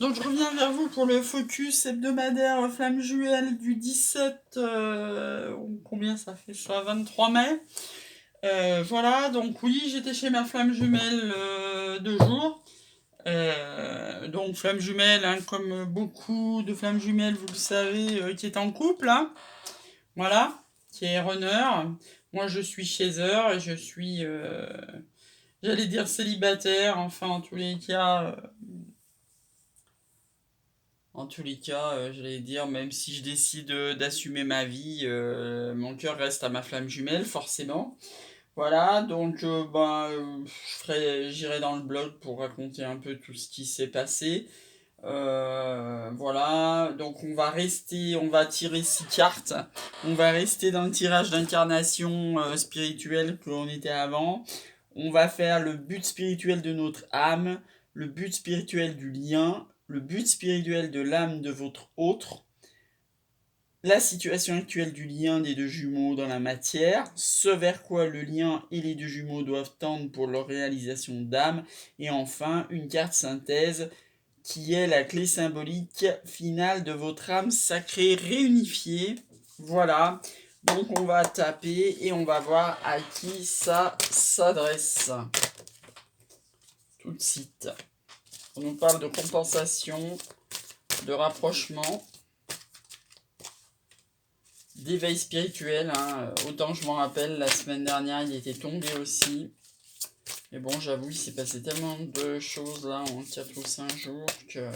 Donc je reviens vers vous pour le focus hebdomadaire flamme jumelle du 17, combien ça fait ça, 23 mai. Voilà, donc oui, j'étais chez ma flamme jumelle 2 jours. Donc flamme jumelle, hein, comme beaucoup de flammes jumelles, vous le savez, qui est en couple, hein, voilà, qui est runner. Moi je suis chaser et je suis, j'allais dire célibataire, enfin en tous les cas, j'allais dire, même si je décide d'assumer ma vie, mon cœur reste à ma flamme jumelle, forcément. Voilà, donc j'irai dans le blog pour raconter un peu tout ce qui s'est passé. Voilà, donc on va tirer 6 cartes. On va rester dans le tirage d'incarnation spirituelle que l'on était avant. On va faire le but spirituel de notre âme, le but spirituel du lien, le but spirituel de l'âme de votre autre, la situation actuelle du lien des deux jumeaux dans la matière, ce vers quoi le lien et les deux jumeaux doivent tendre pour leur réalisation d'âme, et enfin une carte synthèse qui est la clé symbolique finale de votre âme sacrée réunifiée. Voilà, donc on va taper et on va voir à qui ça s'adresse. Tout de suite. On nous parle de compensation, de rapprochement, d'éveil spirituel, hein. Autant je m'en rappelle, la semaine dernière il était tombé aussi. Mais bon, j'avoue, il s'est passé tellement de choses là en 4 ou 5 jours que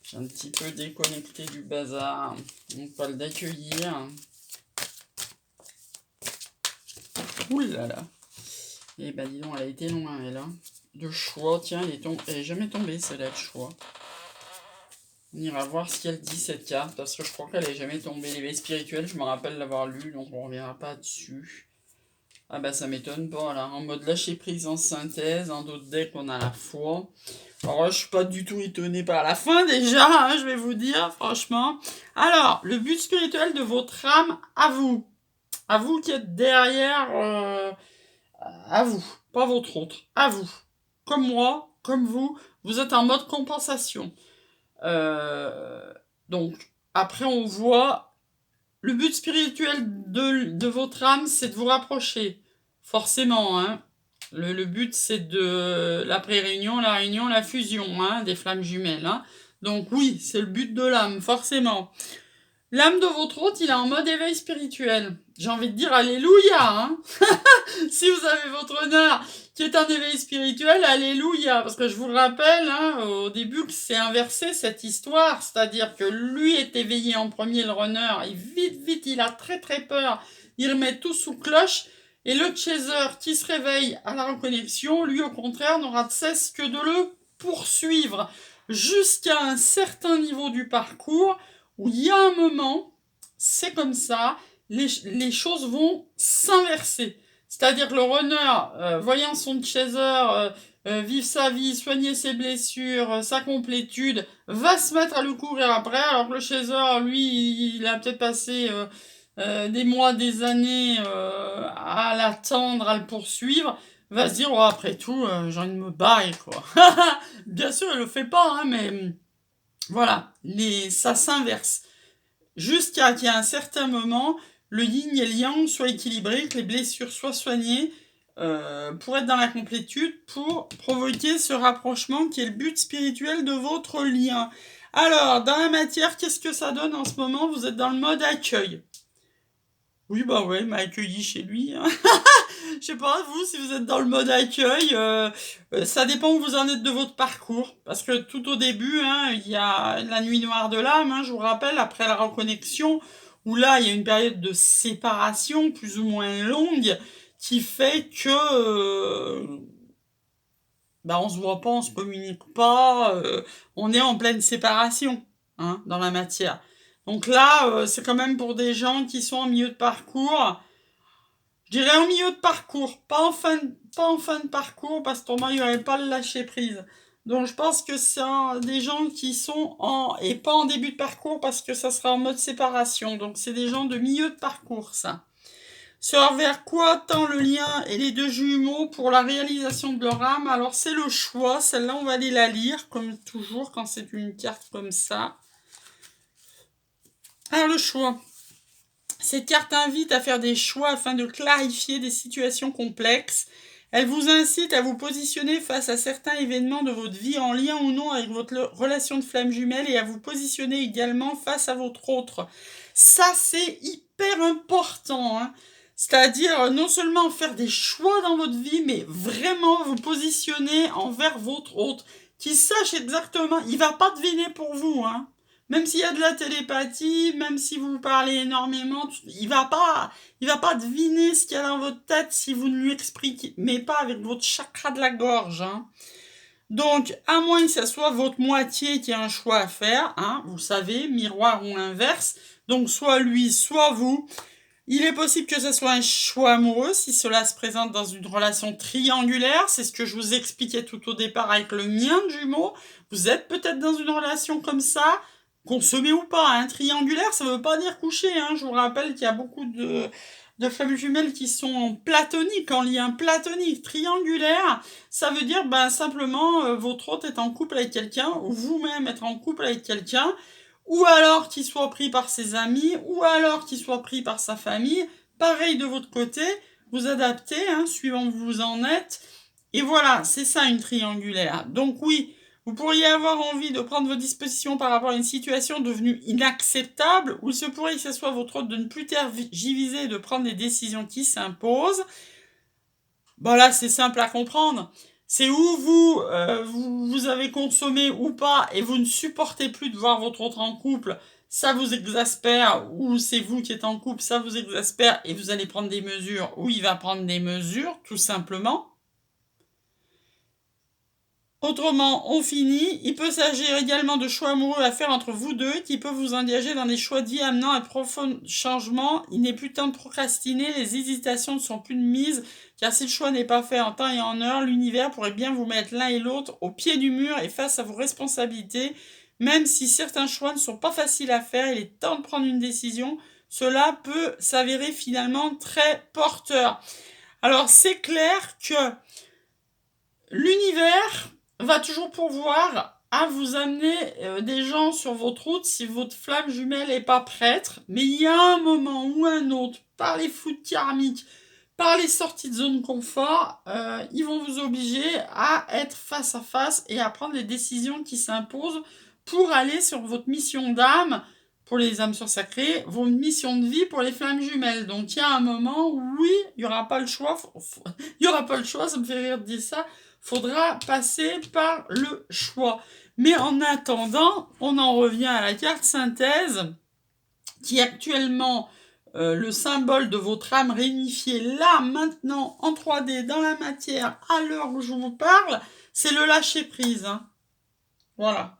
j'ai un petit peu déconnecté du bazar. On parle d'accueillir. Ouh là là. Et bah dis donc, elle a été loin elle, hein. De choix, tiens, elle est jamais tombée celle-là de choix. On ira voir ce qu'elle dit cette carte, parce que je crois qu'elle est jamais tombée. L'éveil spirituel, je me rappelle l'avoir lu, donc on reviendra pas dessus. Ah bah ça m'étonne pas là, en mode lâcher prise en synthèse, en d'autres decks on a la foi. Alors là, je suis pas du tout étonné par la fin déjà, hein, je vais vous dire, franchement. Alors, le but spirituel de votre âme, à vous qui êtes derrière, à vous, pas votre autre, à vous. Comme moi, comme vous êtes en mode compensation. Euh, donc, après on voit, le but spirituel de votre âme, c'est de vous rapprocher. Forcément, hein. Le but, c'est de la pré-réunion, la réunion, la fusion, hein, des flammes jumelles, hein. Donc oui, c'est le but de l'âme, forcément. L'âme de votre hôte, il est en mode éveil spirituel. J'ai envie de dire alléluia, hein. Si vous avez votre honneur qui est un éveil spirituel, alléluia. Parce que je vous le rappelle, hein, au début, que c'est inversé cette histoire. C'est-à-dire que lui est éveillé en premier, le runner. Et vite, il a très très peur. Il remet tout sous cloche. Et le chaser qui se réveille à la reconnexion, lui au contraire, n'aura de cesse que de le poursuivre jusqu'à un certain niveau du parcours où il y a un moment, c'est comme ça, les choses vont s'inverser. C'est-à-dire que le runner, voyant son chaser vivre sa vie, soigner ses blessures, sa complétude, va se mettre à le courir après, alors que le chaser, lui, il a peut-être passé des mois, des années à l'attendre, à le poursuivre, va se dire, oh, après tout, j'ai envie de me barrer, quoi. Bien sûr, il le fait pas, hein, mais voilà, ça s'inverse. Jusqu'à qu'il y ait un certain moment, le yin et le yang soient équilibrés, que les blessures soient soignées, pour être dans la complétude, pour provoquer ce rapprochement qui est le but spirituel de votre lien. Alors, dans la matière, qu'est-ce que ça donne en ce moment? Vous êtes dans le mode accueil. Oui, bah ouais, il m'a accueilli chez lui, hein. Je sais pas, vous, si vous êtes dans le mode accueil, ça dépend où vous en êtes de votre parcours. Parce que tout au début, hein, il y a la nuit noire de l'âme, hein, je vous rappelle, après la reconnexion, où là, il y a une période de séparation plus ou moins longue, qui fait que bah, on se voit pas, on se communique pas, on est en pleine séparation, hein, dans la matière. Donc là, c'est quand même pour des gens qui sont en milieu de parcours. Je dirais en milieu de parcours, pas en fin de parcours, parce que pour moi, il n'y aurait pas le lâcher prise. Donc je pense que c'est des gens qui sont et pas en début de parcours, parce que ça sera en mode séparation. Donc c'est des gens de milieu de parcours, ça. Ce vers quoi tend le lien et les deux jumeaux pour la réalisation de leur âme? Alors c'est le choix, celle-là on va aller la lire comme toujours quand c'est une carte comme ça. Alors le choix. Cette carte invite à faire des choix afin de clarifier des situations complexes. Elle vous incite à vous positionner face à certains événements de votre vie en lien ou non avec votre relation de flamme jumelle et à vous positionner également face à votre autre. Ça, c'est hyper important, hein. C'est-à-dire non seulement faire des choix dans votre vie, mais vraiment vous positionner envers votre autre. Qu'il sache exactement, il va pas deviner pour vous, hein. Même s'il y a de la télépathie, même si vous parlez énormément, il va pas deviner ce qu'il y a dans votre tête si vous ne lui expliquez, mais pas avec votre chakra de la gorge, hein. Donc, à moins que ce soit votre moitié qui a un choix à faire, hein, vous savez, miroir ou inverse, donc soit lui, soit vous. Il est possible que ce soit un choix amoureux si cela se présente dans une relation triangulaire. C'est ce que je vous expliquais tout au départ avec le mien de jumeau. Vous êtes peut-être dans une relation comme ça, consommée ou pas. Un triangulaire, ça ne veut pas dire coucher, hein. Je vous rappelle qu'il y a beaucoup de femmes jumelles qui sont en platonique, en lien platonique. Triangulaire, ça veut dire simplement votre autre est en couple avec quelqu'un, ou vous-même être en couple avec quelqu'un, ou alors qu'il soit pris par ses amis, ou alors qu'il soit pris par sa famille. Pareil de votre côté, vous adaptez, hein, suivant où vous en êtes. Et voilà, c'est ça une triangulaire. Donc oui, vous pourriez avoir envie de prendre vos dispositions par rapport à une situation devenue inacceptable, ou il se pourrait que ce soit votre autre de ne plus tergiverser et de prendre des décisions qui s'imposent. Bon là, c'est simple à comprendre. C'est où vous avez consommé ou pas et vous ne supportez plus de voir votre autre en couple, ça vous exaspère, ou c'est vous qui êtes en couple, ça vous exaspère et vous allez prendre des mesures, ou il va prendre des mesures, tout simplement. Autrement, on finit. Il peut s'agir également de choix amoureux à faire entre vous deux qui peuvent vous engager dans des choix dits amenant à profond changement. Il n'est plus temps de procrastiner, les hésitations ne sont plus de mise, car si le choix n'est pas fait en temps et en heure, l'univers pourrait bien vous mettre l'un et l'autre au pied du mur et face à vos responsabilités. Même si certains choix ne sont pas faciles à faire, il est temps de prendre une décision. Cela peut s'avérer finalement très porteur. Alors c'est clair que l'univers va toujours pourvoir à vous amener des gens sur votre route si votre flamme jumelle n'est pas prête. Mais il y a un moment ou un autre, par les flux karmiques, par les sorties de zone confort, ils vont vous obliger à être face à face et à prendre les décisions qui s'imposent pour aller sur votre mission d'âme, pour les âmes sursacrées, vos missions de vie pour les flammes jumelles. Donc il y a un moment où oui, il n'y aura pas le choix, il n'y aura pas le choix, ça me fait rire de dire ça, faudra passer par le choix. Mais en attendant, on en revient à la carte synthèse, qui est actuellement le symbole de votre âme réunifiée là, maintenant, en 3D, dans la matière, à l'heure où je vous parle, c'est le lâcher-prise. Hein. Voilà.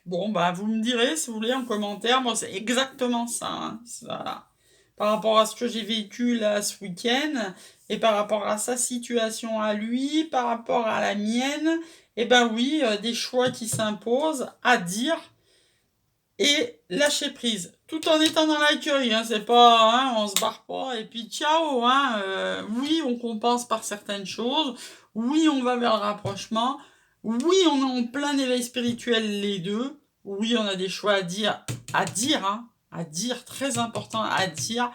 Bon, vous me direz, si vous voulez, en commentaire, moi, c'est exactement ça. Hein. Voilà. Par rapport à ce que j'ai vécu là ce week-end, et par rapport à sa situation à lui, par rapport à la mienne, oui, des choix qui s'imposent à dire et lâcher prise. Tout en étant dans l'accueil, hein, c'est pas, hein, on se barre pas, et puis ciao, hein, oui, on compense par certaines choses, oui, on va vers le rapprochement, oui, on est en plein éveil spirituel les deux, oui, on a des choix à dire, très important à dire,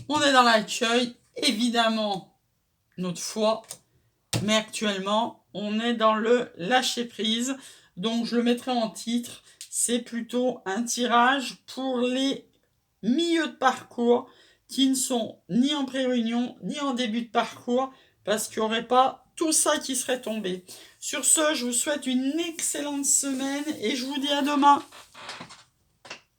on est dans l'accueil, évidemment, notre foi, mais actuellement, on est dans le lâcher-prise, donc je le mettrai en titre, c'est plutôt un tirage pour les milieux de parcours qui ne sont ni en pré-réunion, ni en début de parcours, parce qu'il n'y aurait pas tout ça qui serait tombé. Sur ce, je vous souhaite une excellente semaine et je vous dis à demain.